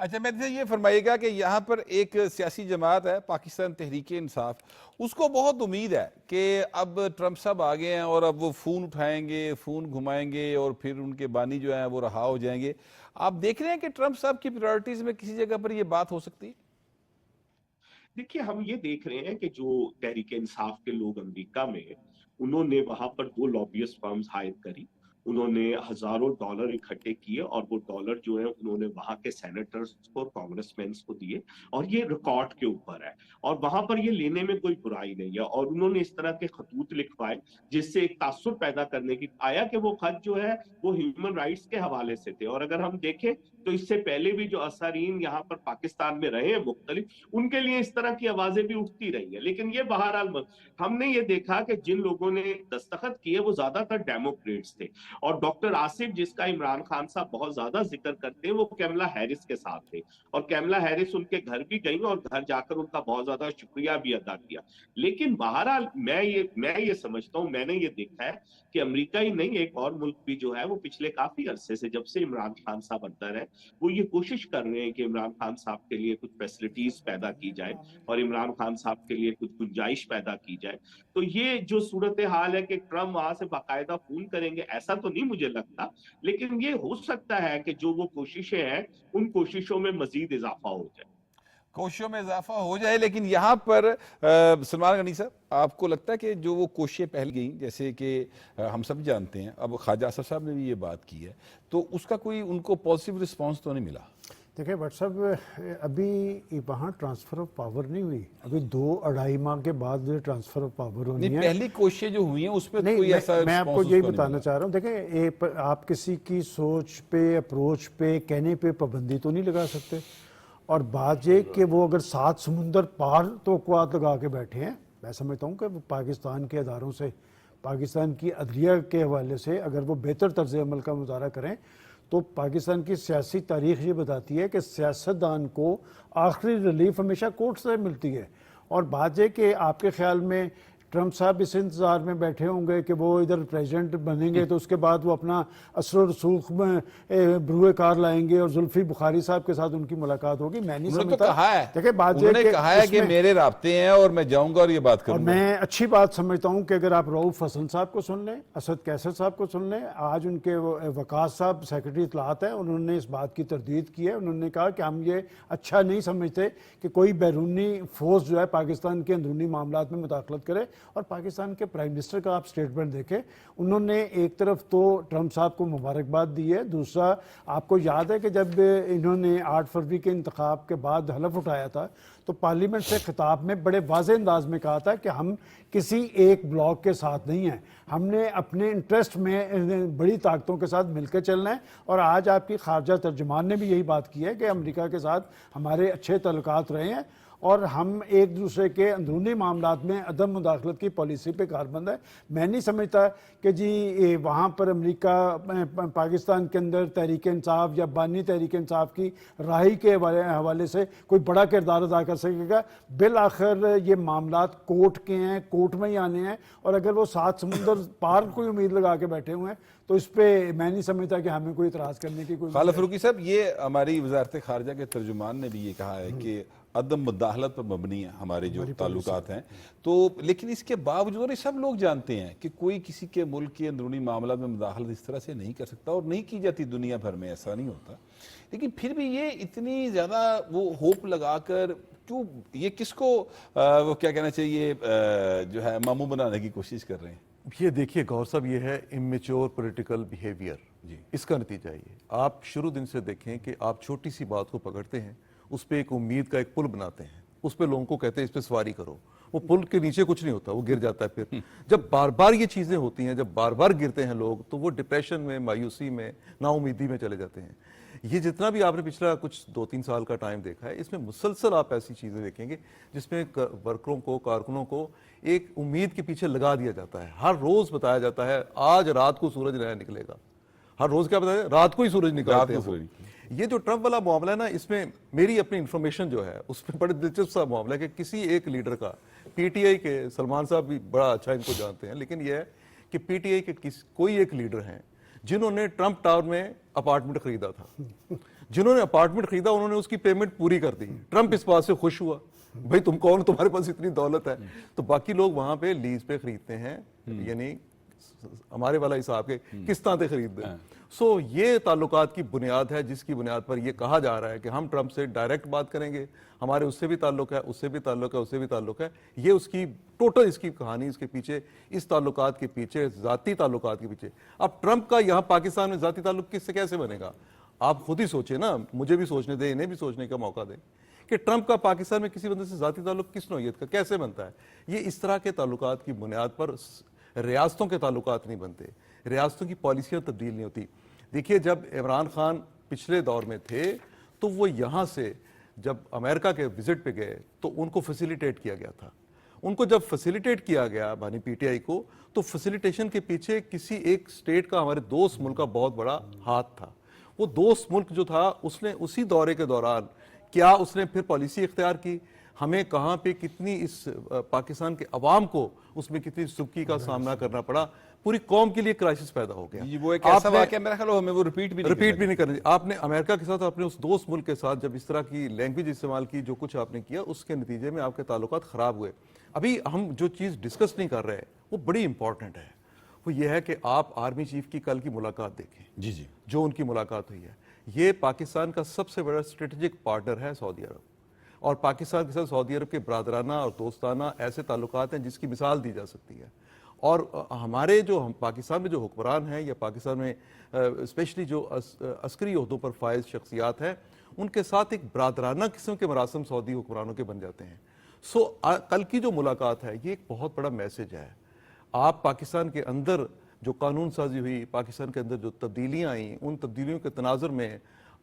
اچھا میں سے یہ فرمائیے گا کہ یہاں پر ایک سیاسی جماعت ہے پاکستان تحریک انصاف، اس کو بہت امید ہے کہ اب ٹرمپ صاحب آ گئے ہیں اور اب وہ فون اٹھائیں گے، فون گھمائیں گے اور پھر ان کے بانی جو ہیں وہ رہا ہو جائیں گے. آپ دیکھ رہے ہیں کہ ٹرمپ صاحب کی پریورٹیز میں کسی جگہ پر یہ بات ہو سکتی ہے؟ دیکھیے ہم یہ دیکھ رہے ہیں کہ جو تحریک انصاف کے لوگ امریکہ میں، انہوں نے وہاں پر 2 لابیسٹ فرمز ہائر کری، انہوں نے ہزاروں ڈالر اکٹھے کیے اور وہ ڈالر جو ہے انہوں نے وہاں کے سینیٹرز کو اور کانگریس مینس کو دیے، اور یہ ریکارڈ کے اوپر ہے اور وہاں پر یہ لینے میں کوئی برائی نہیں ہے. اور انہوں نے اس طرح کے خطوط لکھوائے جس سے ایک تاثر پیدا کرنے کی آیا کہ وہ خط جو ہے وہ ہیومن رائٹس کے حوالے سے تھے. اور اگر ہم دیکھیں تو اس سے پہلے بھی جو اثرین یہاں پر پاکستان میں رہے ہیں مختلف، ان کے لیے اس طرح کی آوازیں بھی اٹھتی رہی ہیں. لیکن یہ بہرحال ہم نے یہ دیکھا کہ جن لوگوں نے دستخط کیے وہ زیادہ تر ڈیموکریٹس تھے، اور ڈاکٹر آصف جس کا عمران خان صاحب بہت زیادہ ذکر کرتے ہیں وہ کیملا ہیرس کے ساتھ تھے، اور کیملا ہیرس ان کے گھر بھی گئیں اور گھر جا کر ان کا بہت زیادہ شکریہ بھی ادا کیا. لیکن بہرحال میں یہ سمجھتا ہوں، میں نے یہ دیکھا ہے کہ امریکہ ہی نہیں ایک اور ملک بھی جو ہے وہ پچھلے کافی عرصے سے جب سے عمران خان صاحب اندر ہے وہ یہ کوشش کر رہے ہیں کہ عمران خان صاحب کے لیے کچھ فیسلٹیز پیدا کی جائے اور عمران خان صاحب کے لیے کچھ گنجائش پیدا کی جائے. تو یہ جو صورتحال ہے کہ ٹرمپ وہاں سے باقاعدہ فون کریں گے ایسا تو نہیں مجھے لگتا، لیکن یہ ہو سکتا ہے کہ جو وہ کوششیں ہیں ان کوششوں میں مزید اضافہ ہو جائے. کوششوں میں اضافہ ہو جائے، لیکن یہاں پر سلمان غنی صاحب آپ کو لگتا ہے کہ جو وہ کوششیں پہل گئیں، جیسے کہ ہم سب جانتے ہیں، اب خواجہ اسد صاحب نے بھی یہ بات کی ہے، تو اس کا کوئی ان کو پازیٹیو رسپانس تو نہیں ملا؟ دیکھیں بٹ صاحب ابھی وہاں ٹرانسفر آف پاور نہیں ہوئی، ابھی 2-2.5 ماہ کے بعد ٹرانسفر آف پاور ہونی نہیں، ہے. پہلی کوششیں جو ہوئی ہیں اس پہ نہیں کوئی ایسا میں آپ کو response یہی اس نہیں بتانا ملا. چاہ رہا ہوں، دیکھیں آپ کسی کی سوچ پہ، اپروچ پہ، کہنے پہ پابندی تو نہیں لگا سکتے. اور بات یہ کہ وہ اگر 7 سمندر پار توقعات لگا کے بیٹھے ہیں، میں سمجھتا ہوں کہ پاکستان کے اداروں سے، پاکستان کی عدلیہ کے حوالے سے اگر وہ بہتر طرز عمل کا مظاہرہ کریں تو پاکستان کی سیاسی تاریخ یہ بتاتی ہے کہ سیاستدان کو آخری ریلیف ہمیشہ کورٹ سے ملتی ہے. اور بات یہ کہ آپ کے خیال میں ٹرمپ صاحب اس انتظار میں بیٹھے ہوں گے کہ وہ ادھر پریزیڈنٹ بنیں گے تو اس کے بعد وہ اپنا اثر و رسوخ میں بروئے کار لائیں گے اور زلفی بخاری صاحب کے ساتھ ان کی ملاقات ہوگی؟ میں نہیں انہوں نے تو سمجھتا. کہا ہے، دیکھیں بات انہوں نے کہا ہے کہ میرے رابطے ہیں اور میں جاؤں گا اور یہ بات اور کروں گا. میں اچھی بات سمجھتا ہوں کہ اگر آپ رؤوف حسن صاحب کو سن لیں، اسد کیسر صاحب کو سن لیں، آج ان کے وقاص صاحب سیکرٹری اطلاعات ہیں، انہوں نے اس بات کی تردید کی ہے. انہوں نے کہا کہ ہم یہ اچھا نہیں سمجھتے کہ کوئی بیرونی فورس جو ہے پاکستان کے اندرونی معاملات میں مداخلت کرے. اور پاکستان کے پرائم منسٹر کا آپ سٹیٹمنٹ دیکھیں، انہوں نے ایک طرف تو ٹرمپ صاحب کو مبارکباد دی ہے، دوسرا آپ کو یاد ہے کہ جب انہوں نے 8 فروری کے انتخاب کے بعد حلف اٹھایا تھا تو پارلیمنٹ سے خطاب میں بڑے واضح انداز میں کہا تھا کہ ہم کسی ایک بلاک کے ساتھ نہیں ہیں، ہم نے اپنے انٹرسٹ میں بڑی طاقتوں کے ساتھ مل کے چلنا ہے. اور آج آپ کی خارجہ ترجمان نے بھی یہی بات کی ہے کہ امریکہ کے ساتھ ہمارے اچھے تعلقات رہے ہیں اور ہم ایک دوسرے کے اندرونی معاملات میں عدم مداخلت کی پالیسی پہ کاربند ہے. میں نہیں سمجھتا کہ جی وہاں پر امریکہ پاکستان کے اندر تحریک انصاف یا بانی تحریک انصاف کی راہی کے حوالے سے کوئی بڑا کردار ادا کر سکے گا. بالآخر یہ معاملات کورٹ کے ہیں، کورٹ میں ہی آنے ہیں، اور اگر وہ 7 سمندر پار کوئی امید لگا کے بیٹھے ہوئے ہیں تو اس پہ میں نہیں سمجھتا کہ ہمیں کوئی اعتراض کرنے کی کوئی. خالد فاروقی صاحب، یہ ہماری وزارت خارجہ کے ترجمان نے بھی یہ کہا ہے کہ عدم مداخلت پر مبنی ہے ہمارے جو تعلقات ہیں. تو لیکن اس کے باوجود سب لوگ جانتے ہیں کہ کوئی کسی کے ملک کے اندرونی معاملات میں مداخلت اس طرح سے نہیں کر سکتا اور نہیں کی جاتی دنیا بھر میں، ایسا نہیں ہوتا. لیکن پھر بھی یہ اتنی زیادہ وہ ہوپ لگا کر کیوں، یہ کس کو وہ کیا کہنا چاہیے جو ہے ماموں بنانے کی کوشش کر رہے ہیں؟ یہ دیکھیے گور صاحب، یہ ہے امیچور پولیٹیکل بیہیویئر. جی، اس کا نتیجہ یہ آپ شروع دن سے دیکھیں کہ آپ چھوٹی سی بات کو پکڑتے ہیں، اس پہ ایک امید کا ایک پل بناتے ہیں، اس پہ لوگوں کو کہتے ہیں اس پہ سواری کرو. وہ پل کے نیچے کچھ نہیں ہوتا، وہ گر جاتا ہے. پھر جب بار بار یہ چیزیں ہوتی ہیں، جب بار بار گرتے ہیں لوگ، تو وہ ڈپریشن میں، مایوسی میں، نا امیدی میں چلے جاتے ہیں. یہ جتنا بھی آپ نے پچھلا کچھ 2-3 سال کا ٹائم دیکھا ہے، اس میں مسلسل آپ ایسی چیزیں دیکھیں گے جس میں ورکروں کو، کارکنوں کو ایک امید کے پیچھے لگا دیا جاتا ہے. ہر روز بتایا جاتا ہے آج رات کو سورج نیا نکلے گا. ہر روز کیا بتایا؟ رات کو ہی سورج نکلتے ہیں. یہ جو ٹرمپ والا معاملہ ہے نا، اس میں میری اپنی انفارمیشن جو ہے اس میں بڑے دلچسپ سا معاملہ ہے کہ کسی ایک لیڈر کا، پی ٹی آئی کے سلمان صاحب بھی بڑا اچھا ان کو جانتے ہیں، لیکن یہ ہے کہ پی ٹی آئی کے کوئی ایک لیڈر ہیں جنہوں نے ٹرمپ ٹاور میں اپارٹمنٹ خریدا تھا. جنہوں نے اپارٹمنٹ خریدا انہوں نے اس کی پیمنٹ پوری کر دی. ٹرمپ اس بات سے خوش ہوا, بھائی تم کون, تمہارے پاس اتنی دولت ہے. تو باقی لوگ وہاں پہ لیز پہ خریدتے ہیں, یعنی ہمارے والا حساب کے قسطاں تے خرید دیں. سو یہ تعلقات کی بنیاد ہے جس کی بنیاد پر یہ کہا جا رہا ہے کہ ہم ٹرمپ سے ڈائریکٹ بات کریں گے, ہمارے اس سے بھی تعلق ہے, اس سے بھی تعلق ہے, اس سے بھی تعلق ہے. یہ اس کی ٹوٹل اس کی کہانی, اس کے پیچھے, اس تعلقات کے پیچھے, ذاتی تعلقات کے پیچھے. اب ٹرمپ کا یہاں پاکستان میں ذاتی تعلق کس سے کیسے بنے گا؟ آپ خود ہی سوچیں نا, مجھے بھی سوچنے دیں, انہیں بھی سوچنے کا موقع دیں کہ ٹرمپ کا پاکستان میں کسی بندے سے ذاتی تعلق کس نوعیت کا کیسے بنتا ہے. یہ اس طرح کے تعلقات کی بنیاد پر ریاستوں کے تعلقات نہیں بنتے, ریاستوں کی پالیسیاں تبدیل نہیں ہوتی. دیکھیے جب عمران خان پچھلے دور میں تھے تو وہ یہاں سے جب امریکہ کے وزٹ پہ گئے تو ان کو فیسیلیٹیٹ کیا گیا تھا. ان کو جب فیسیلیٹیٹ کیا گیا بانی پی ٹی آئی کو, تو فیسیلیٹیشن کے پیچھے کسی ایک سٹیٹ کا, ہمارے دوست ملک کا بہت بڑا ہاتھ تھا. وہ دوست ملک جو تھا اس نے اسی دورے کے دوران کیا اس نے پھر پالیسی اختیار کی, ہمیں کہاں پہ کتنی اس پاکستان کے عوام کو اس میں کتنی سبکی کا سامنا کرنا پڑا, پوری قوم کے لیے کرائسس پیدا ہو گیا. وہ ایک ایسا واقعہ میرا خیال ہمیں وہ ریپیٹ بھی نہیں کرنا. آپ نے امریکہ کے ساتھ, اپنے اس دوست ملک کے ساتھ جب اس طرح کی لینگویج استعمال کی, جو کچھ آپ نے کیا, اس کے نتیجے میں آپ کے تعلقات خراب ہوئے. ابھی ہم جو چیز ڈسکس نہیں کر رہے وہ بڑی امپورٹنٹ ہے, وہ یہ ہے کہ آپ آرمی چیف کی کل کی ملاقات دیکھیں. جی جی, جو ان کی ملاقات ہوئی ہے, یہ پاکستان کا سب سے بڑا اسٹریٹجک پارٹنر ہے سعودی عرب, اور پاکستان کے ساتھ سعودی عرب کے برادرانہ اور دوستانہ ایسے تعلقات ہیں جس کی مثال دی جا سکتی ہے. اور ہمارے جو ہم پاکستان میں جو حکمران ہیں یا پاکستان میں اسپیشلی جو عسکری عہدوں پر فائز شخصیات ہیں, ان کے ساتھ ایک برادرانہ قسم کے مراسم سعودی حکمرانوں کے بن جاتے ہیں. سو کل کی جو ملاقات ہے یہ ایک بہت بڑا میسج ہے. آپ پاکستان کے اندر جو قانون سازی ہوئی, پاکستان کے اندر جو تبدیلیاں آئیں, ان تبدیلیوں کے تناظر میں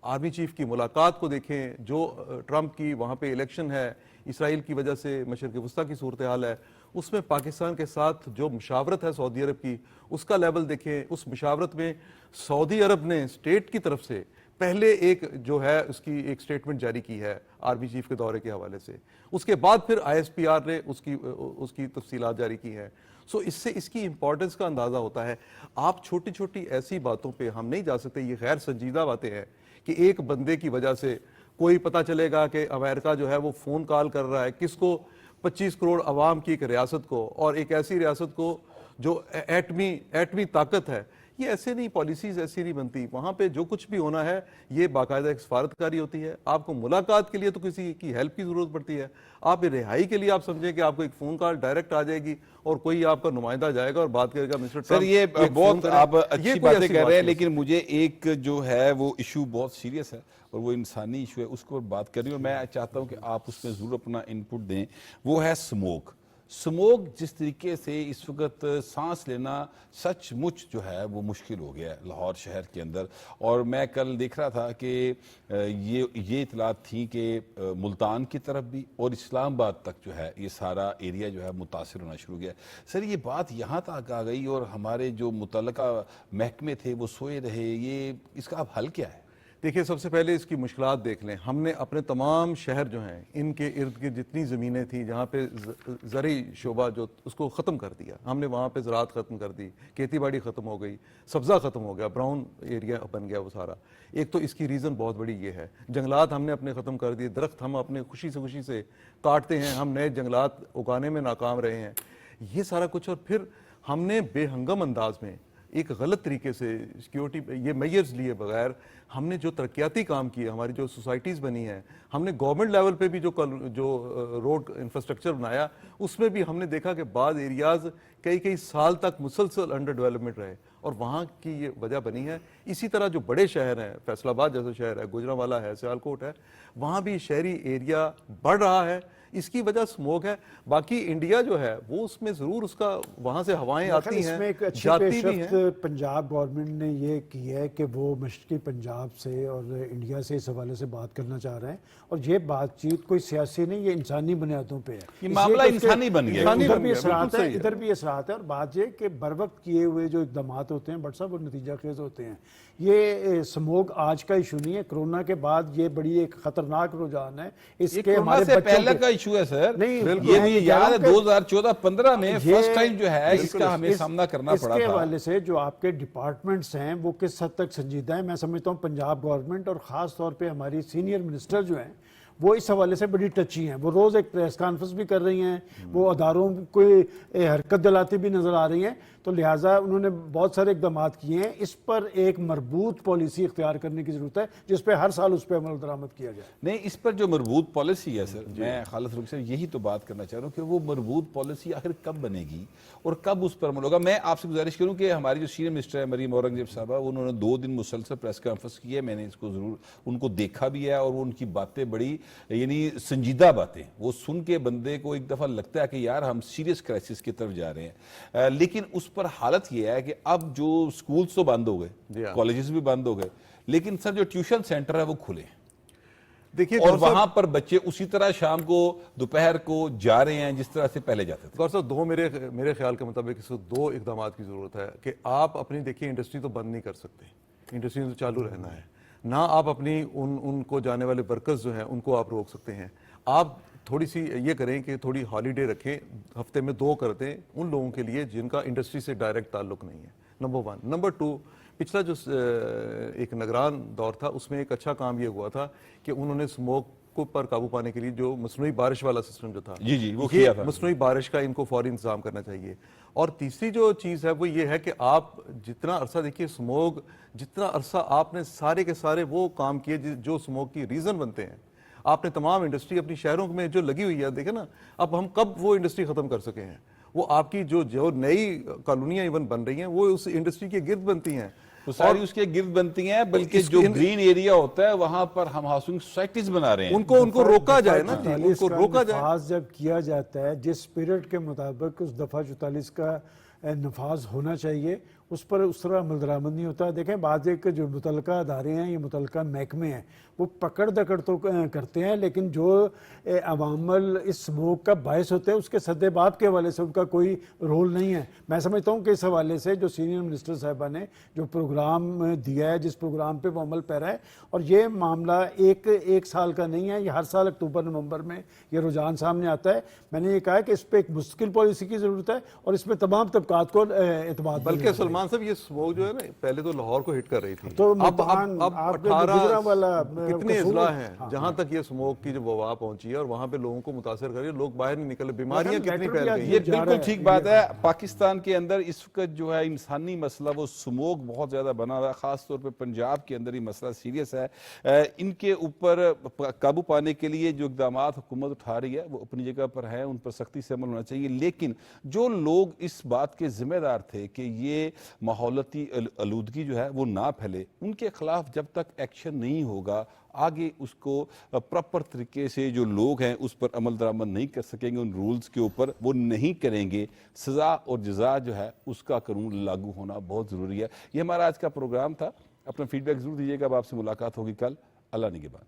آرمی چیف کی ملاقات کو دیکھیں. جو ٹرمپ کی وہاں پہ الیکشن ہے, اسرائیل کی وجہ سے مشرق وسطیٰ کی صورتحال ہے, اس میں پاکستان کے ساتھ جو مشاورت ہے سعودی عرب کی, اس کا لیول دیکھیں. اس مشاورت میں سعودی عرب نے اسٹیٹ کی طرف سے پہلے ایک جو ہے اس کی ایک سٹیٹمنٹ جاری کی ہے آرمی چیف کے دورے کے حوالے سے. اس کے بعد پھر ISPR نے اس کی تفصیلات جاری کی ہیں. سو اس سے اس کی امپورٹنس کا اندازہ ہوتا ہے. آپ چھوٹی چھوٹی ایسی باتوں پہ ہم نہیں جا سکتے. یہ غیر سنجیدہ باتیں ہیں کہ ایک بندے کی وجہ سے کوئی پتہ چلے گا کہ امریکہ جو ہے وہ فون کال کر رہا ہے کس کو, 25 کروڑ عوام کی ایک ریاست کو, اور ایک ایسی ریاست کو جو ایٹمی طاقت ہے. یہ ایسے نہیں, پالیسیز ایسی نہیں بنتی. وہاں پہ جو کچھ بھی ہونا ہے یہ باقاعدہ ایک سفارتکاری ہوتی ہے. آپ کو ملاقات کے لیے تو کسی کی ہیلپ کی ضرورت پڑتی ہے. آپ رہائی کے لیے آپ سمجھیں کہ آپ کو ایک فون کال ڈائریکٹ آ جائے گی اور کوئی آپ کا نمائندہ جائے گا اور بات کرے گا مسٹر ٹرمپ. سر یہ بہت آپ اچھی باتیں کہہ رہے ہیں, لیکن مجھے ایک جو ہے وہ ایشو بہت سیریس ہے اور وہ انسانی ایشو ہے, اس کو بات کرنی, اور میں چاہتا ہوں کہ آپ اس میں ضرور اپنا انپٹ دیں. وہ ہے سموگ. سموگ جس طریقے سے اس وقت سانس لینا سچ مچ جو ہے وہ مشکل ہو گیا ہے لاہور شہر کے اندر. اور میں کل دیکھ رہا تھا کہ یہ اطلاعات تھیں کہ ملتان کی طرف بھی اور اسلام آباد تک جو ہے یہ سارا ایریا جو ہے متاثر ہونا شروع ہو گیا. سر یہ بات یہاں تک آ گئی اور ہمارے جو متعلقہ محکمے تھے وہ سوئے رہے, یہ اس کا اب حل کیا ہے؟ دیکھیے سب سے پہلے اس کی مشکلات دیکھ لیں. ہم نے اپنے تمام شہر جو ہیں ان کے ارد گرد جتنی زمینیں تھیں جہاں پہ زرعی شعبہ جو اس کو ختم کر دیا. ہم نے وہاں پہ زراعت ختم کر دی, کھیتی باڑی ختم ہو گئی, سبزہ ختم ہو گیا, براؤن ایریا بن گیا وہ سارا. ایک تو اس کی ریزن بہت بڑی یہ ہے, جنگلات ہم نے اپنے ختم کر دیے. درخت ہم اپنے خوشی سے کاٹتے ہیں, ہم نئے جنگلات اگانے میں ناکام رہے ہیں. یہ سارا کچھ, اور پھر ہم نے بے ہنگم انداز میں ایک غلط طریقے سے سیکیورٹی یہ میئرز لیے بغیر ہم نے جو ترقیاتی کام کیے, ہماری جو سوسائٹیز بنی ہیں, ہم نے گورنمنٹ لیول پہ بھی جو روڈ انفراسٹرکچر بنایا, اس میں بھی ہم نے دیکھا کہ بعض ایریاز کئی سال تک مسلسل انڈر ڈیولپمنٹ رہے, اور وہاں کی یہ وجہ بنی ہے. اسی طرح جو بڑے شہر ہیں, فیصل آباد جیسا شہر ہے, گوجرانوالا ہے, سیالکوٹ ہے, وہاں بھی شہری ایریا بڑھ رہا ہے. اس کی وجہ سموگ ہے. باقی انڈیا جو ہے وہ اس میں ضرور اس کا وہاں سے ہوائیں آتی ہیں, اس میں ایک اچھی جاتی بھی ہیں. پنجاب گورنمنٹ نے یہ کی ہے کہ وہ مشرقی پنجاب سے اور انڈیا سے اس حوالے سے بات کرنا چاہ رہے ہیں, اور یہ بات چیت کوئی سیاسی نہیں, یہ انسانی بنیادوں پہ ہے. یہ معاملہ انسانی بن گیا, ادھر بھی اثرات ہیں, ادھر بھی اثرات ہیں. اور بات یہ کہ بر وقت کیے ہوئے جو اقدامات ہوتے ہیں بٹ صاحب وہ نتیجہ خیز ہوتے ہیں. یہ سموگ آج کا ایشو نہیں ہے, کرونا کے بعد یہ بڑی ایک خطرناک رجحان ہے. اس کے ہمارے پہلے کا ایشو ہے سر. نہیں، یہ میں بھی کہہ یاد رہا ہے ہوں کہ 2014-15 میں فرسٹ ٹائم جو ہے اس کا ہمیں سامنا کرنا پڑا اس کے تھا. حوالے سے جو آپ کے ڈپارٹمنٹس ہیں وہ کس حد تک سنجیدہ ہیں. میں سمجھتا ہوں پنجاب گورنمنٹ اور خاص طور پہ ہماری سینئر منسٹر جو ہیں وہ اس حوالے سے بڑی ٹچی ہیں. وہ روز ایک پریس کانفرنس بھی کر رہی ہیں, وہ اداروں کو حرکت دلاتی بھی نظر آ رہی ہیں. تو لہٰذا انہوں نے بہت سارے اقدامات کیے ہیں. اس پر ایک مربوط پالیسی اختیار کرنے کی ضرورت ہے جس پہ ہر سال اس پہ عمل درآمد کیا جائے. نہیں, اس پر جو مربوط پالیسی ہے سر, میں خالد فاروق سے یہی تو بات کرنا چاہ رہا ہوں کہ وہ مربوط پالیسی آخر کب بنے گی اور کب اس پر عمل ہوگا. میں آپ سے گزارش کروں کہ ہماری جو سینئر منسٹر ہے مریم اورنگزیب صاحبہ, انہوں نے 2 دن مسلسل پریس کانفرنس کی ہے. میں نے اس کو ضرور ان کو دیکھا بھی ہے اور ان کی باتیں بڑی یعنی سنجیدہ باتیں, وہ سن کے بندے کو ایک دفعہ لگتا ہے کہ یار ہم سیریس کرائسس کی طرف جا رہے ہیں. لیکن اس پر حالت یہ ہے کہ اب جو سکولز تو بند ہو گئے, کالجز بھی بند ہو گئے, لیکن سر جو ٹیوشن سینٹر ہے وہ کھلے ہیں. دیکھیے اور وہاں پر بچے اسی طرح شام کو دوپہر کو جا رہے ہیں جس طرح سے پہلے جاتے تھے. گور صاحب میرے خیال کے مطابق اس کو 2 اقدامات کی ضرورت ہے کہ آپ اپنی دیکھیے انڈسٹری تو بند نہیں کر سکتے, انڈسٹری تو چالو رہنا ہے. نہ آپ اپنی ان کو جانے والے ورکرز جو ہیں ان کو آپ روک سکتے ہیں. آپ تھوڑی سی یہ کریں کہ تھوڑی ہالیڈے رکھیں, ہفتے میں 2 کر دیں ان لوگوں کے لیے جن کا انڈسٹری سے ڈائریکٹ تعلق نہیں ہے. نمبر 1. نمبر 2, پچھلا جو ایک نگران دور تھا اس میں ایک اچھا کام یہ ہوا تھا کہ انہوں نے اسموک کو پر قابو پانے کے لیے جو مصنوعی بارش والا سسٹم جو تھا, جی وہ کیا تھا. مصنوعی بارش کا ان کو فوری انتظام کرنا چاہیے. اور تیسری جو چیز ہے وہ یہ ہے کہ آپ جتنا عرصہ دیکھیے اسموک, جتنا عرصہ آپ نے سارے کے سارے وہ کام کیے جو اسموک کی ریزن بنتے ہیں, آپ نے تمام انڈسٹری اپنی شہروں میں جو لگی ہوئی ہے, دیکھیں نا اب ہم کب وہ انڈسٹری ختم کر سکے ہیں. وہ آپ کی جو نئی کالونیاں ایون بن رہی ہیں وہ اس انڈسٹری کے گرد بنتی ہیں, ساری اس کے گرد بنتی ہیں, بلکہ جو گرین ایریا ہوتا ہے وہاں پر ہم ہاؤسنگ سوسائٹیز بنا رہے ہیں. ان کو روکا جائے نا, ان کو روکا جائے. نفاذ جب کیا جاتا ہے جس اسپرٹ کے مطابق اس دفعہ 44 کا نفاذ ہونا چاہیے, اس پر اس طرح عمل درآمد نہیں ہوتا. دیکھیں بعض ایک جو متعلقہ ادارے ہیں, یہ متعلقہ محکمے ہیں, وہ پکڑ دکڑ تو کرتے ہیں, لیکن جو عوامل اس اسموک کا باعث ہوتے ہیں اس کے سد باب کے حوالے سے ان کا کوئی رول نہیں ہے. میں سمجھتا ہوں کہ اس حوالے سے جو سینئر منسٹر صاحبہ نے جو پروگرام دیا ہے, جس پروگرام پہ وہ عمل پیرا ہے, اور یہ معاملہ ایک سال کا نہیں ہے, یہ ہر سال اکتوبر نومبر میں یہ رجحان سامنے آتا ہے. میں نے یہ کہا کہ اس پہ ایک مستقل پالیسی کی ضرورت ہے اور اس میں تمام طبقات کو اعتماد. بلکہ سلمان صاحب یہ اسموک جو ہے نا پہلے تو لاہور کو ہٹ کر رہی تھی, تو اب آپ کے 18 والا کتنے اضلاع ہیں جہاں تک یہ اسموک کی جو وبا پہنچی ہے اور وہاں پہ لوگوں کو متاثر کر رہی ہے, لوگ باہر نہیں نکلے, بیماریاں کتنی پھیل گئی یہ ہیں. بالکل ٹھیک بات ہے. پاکستان کے اندر اس وقت جو ہے انسانی مسئلہ وہ اسموک بہت زیادہ بنا ہوا ہے, خاص طور پہ پنجاب کے اندر یہ مسئلہ سیریس ہے. ان کے اوپر قابو پانے کے لیے جو اقدامات حکومت اٹھا رہی ہے وہ اپنی جگہ پر ہیں, ان پر سختی سے عمل ہونا چاہیے. لیکن جو لوگ اس بات کے ذمہ دار تھے کہ یہ ماحولیاتی آلودگی جو ہے وہ نہ پھیلے, ان کے خلاف جب تک ایکشن نہیں ہوگا آگے اس کو پراپر طریقے سے جو لوگ ہیں اس پر عمل درآمد نہیں کر سکیں گے, ان رولز کے اوپر وہ نہیں کریں گے, سزا اور جزا جو ہے اس کا قانون لاگو ہونا بہت ضروری ہے. یہ ہمارا آج کا پروگرام تھا. اپنا فیڈ بیک ضرور دیجیے گا. اب آپ سے ملاقات ہوگی کل. اللہ نگہبان.